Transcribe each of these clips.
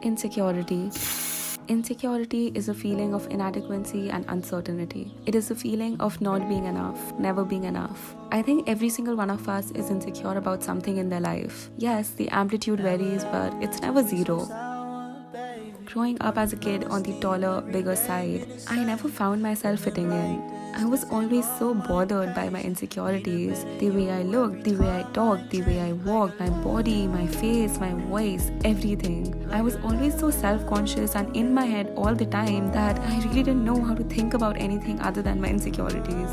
Insecurity. Insecurity is a feeling of inadequacy and uncertainty. It is a feeling of not being enough, never being enough. I think every single one of us is insecure about something in their life. Yes, the amplitude varies, but it's never zero. Growing up as a kid on the taller, bigger side, I never found myself fitting in. I was always so bothered by my insecurities. The way I looked, the way I talked, the way I walked, my body, my face, my voice, everything. I was always so self-conscious and in my head all the time that I really didn't know how to think about anything other than my insecurities.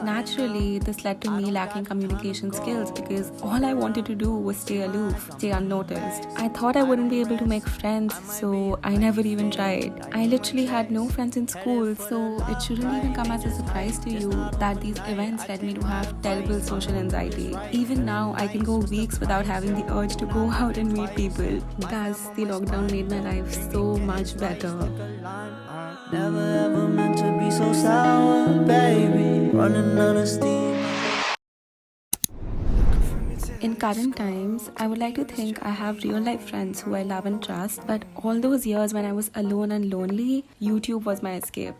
Naturally, this led to me lacking communication skills because all I wanted to do was stay aloof, stay unnoticed. I thought I wouldn't be able to make friends, so I never even tried. I literally had no friends in school, so it shouldn't even come as a surprise to you that these events led me to have terrible social anxiety. Even now, I can go weeks without having the urge to go out and meet people. Thus, the lockdown made my life so much better. Never ever meant to be so sour, baby. Running out of steam. In current times, I would like to think I have real life friends who I love and trust, but all those years when I was alone and lonely, YouTube was my escape.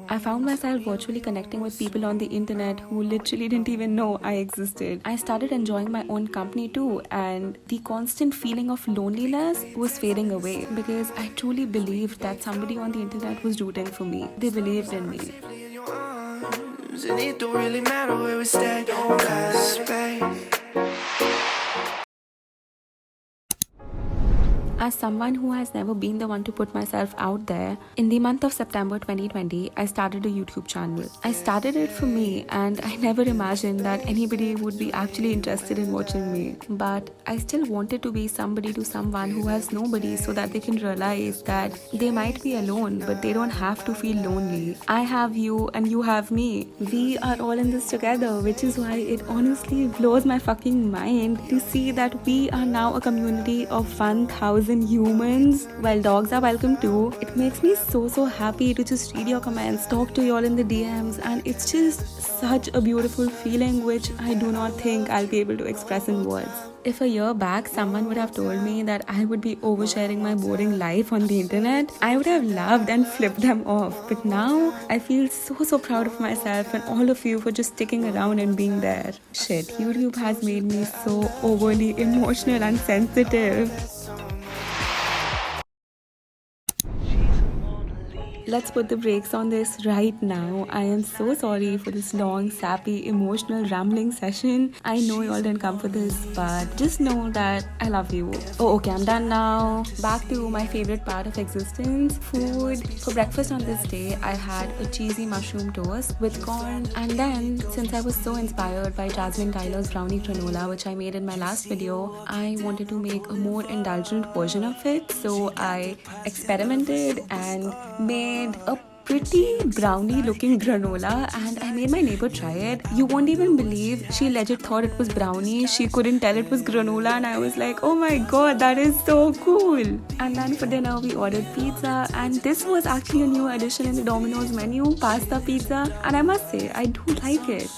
I found myself virtually connecting with people on the internet who literally didn't even know I existed. I started enjoying my own company too, and the constant feeling of loneliness was fading away because I truly believed that somebody on the internet was rooting for me. They believed in me. And it don't really matter where we stay, 'cause, babe, As someone who has never been the one to put myself out there, in the month of September 2020, I started a YouTube channel. I started it for me and I never imagined that anybody would be actually interested in watching me. But I still wanted to be somebody to someone who has nobody so that they can realize that they might be alone, but they don't have to feel lonely. I have you and you have me. We are all in this together, which is why it honestly blows my fucking mind to see that we are now a community of 1,000 humans. While dogs are welcome too, it makes me so happy to just read your comments, talk to you all in the DMs, and it's just such a beautiful feeling which I do not think I'll be able to express in words. If a year back someone would have told me that I would be oversharing my boring life on the internet, I would have laughed and flipped them off. But now I feel so proud of myself and all of you for just sticking around and being there. Shit, YouTube has made me so overly emotional and sensitive. Let's put the brakes on this right now. I am so sorry for this long, sappy, emotional, rambling session. I know you all didn't come for this, but just know that I love you. Oh, okay, I'm done now. Back to my favorite part of existence, food. For breakfast on this day, I had a cheesy mushroom toast with corn. And then, since I was so inspired by Jasmine Tyler's brownie granola, which I made in my last video, I wanted to make a more indulgent version of it. So I experimented and made a pretty brownie looking granola, and I made my neighbor try it. You won't even believe, she legit thought it was brownie. She couldn't tell it was granola, and I was like, oh my god, that is so cool. And then for dinner we ordered pizza, and this was actually a new addition in the Domino's menu, pasta pizza, and I must say I do like it.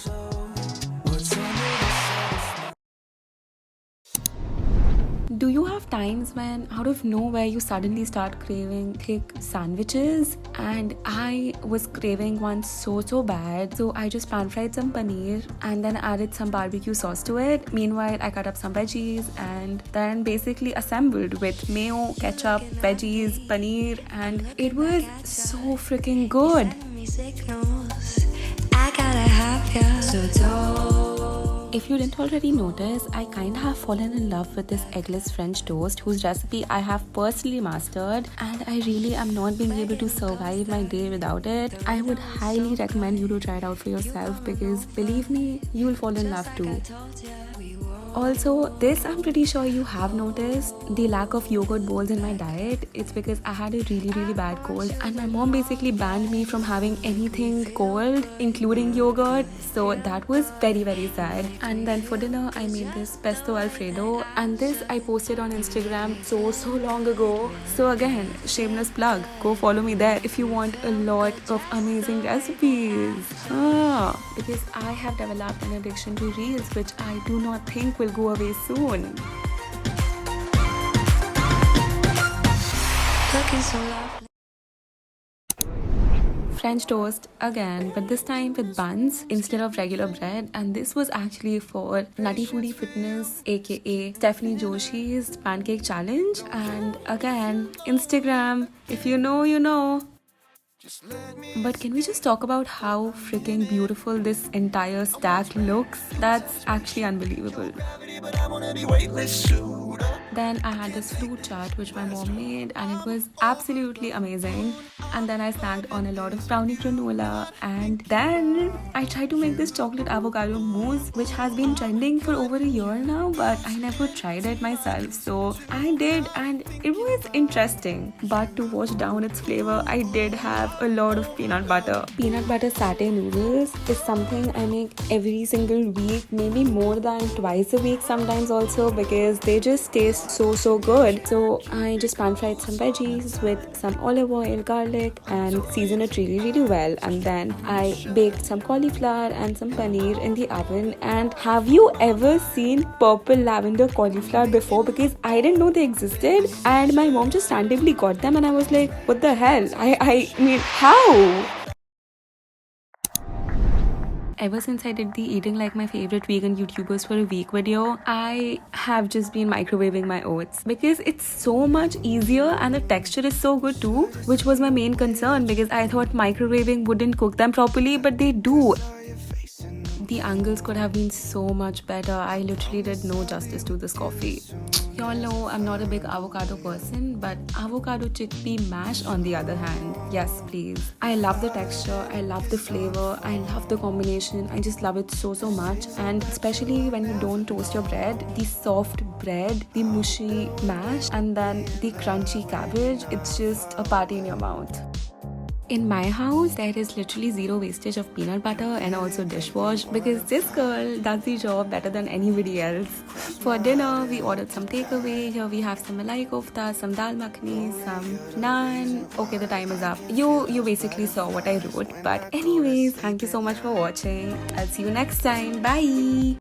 Do you have times when out of nowhere you suddenly start craving thick sandwiches? And I was craving one so bad, so I just pan fried some paneer and then added some barbecue sauce to it. Meanwhile, I cut up some veggies and then basically assembled with mayo, ketchup, veggies, paneer, and it was so freaking good. I gotta have you, so If you didn't already notice, I kinda have fallen in love with this eggless French toast whose recipe I have personally mastered, and I really am not being able to survive my day without it. I would highly recommend you to try it out for yourself because believe me, you will fall in love too. Also, this I'm pretty sure you have noticed, the lack of yogurt bowls in my diet. It's because I had a really bad cold and my mom basically banned me from having anything cold, including yogurt. So that was very sad. And then for dinner, I made this pesto alfredo, and this I posted on Instagram so long ago. So again, shameless plug, go follow me there if you want a lot of amazing recipes. Because I have developed an addiction to reels, which I do not think will go away soon. Looking so lovely. French toast again, but this time with buns instead of regular bread. And this was actually for Nutty Foodie Fitness, aka Stephanie Joshi's pancake challenge. And again, Instagram, if you know, you know. But can we just talk about how freaking beautiful this entire stack looks? That's actually unbelievable. Then I had this fruit chart which my mom made, and it was absolutely amazing. And then I snacked on a lot of brownie granola, and then I tried to make this chocolate avocado mousse which has been trending for over a year now, but I never tried it myself. So I did, and it was interesting. But to wash down its flavor, I did have a lot of peanut butter. Peanut butter satay noodles is something I make every single week, maybe more than twice a week sometimes also, because they just taste so good. So I just pan fried some veggies with some olive oil, garlic, and season it really well. And then I baked some cauliflower and some paneer in the oven. And have you ever seen purple lavender cauliflower before? Because I didn't know they existed, and my mom just randomly got them, and I was like, what the hell? I mean, how? Ever since I did the eating like my favorite vegan YouTubers for a week video, I have just been microwaving my oats because it's so much easier and the texture is so good too, which was my main concern because I thought microwaving wouldn't cook them properly, but they do. The angles could have been so much better. I literally did no justice to this coffee. Y'all know I'm not a big avocado person, but avocado chickpea mash on the other hand, yes please. I love the texture, I love the flavor, I love the combination. I just love it so much. And especially when you don't toast your bread, the soft bread, the mushy mash, and then the crunchy cabbage, it's just a party in your mouth. In my house, there is literally zero wastage of peanut butter and also dishwash because this girl does the job better than anybody else. For dinner, we ordered some takeaway. Here we have some malai kofta, some dal makhani, some naan. Okay, the time is up. You basically saw what I wrote. But anyways, thank you so much for watching. I'll see you next time. Bye!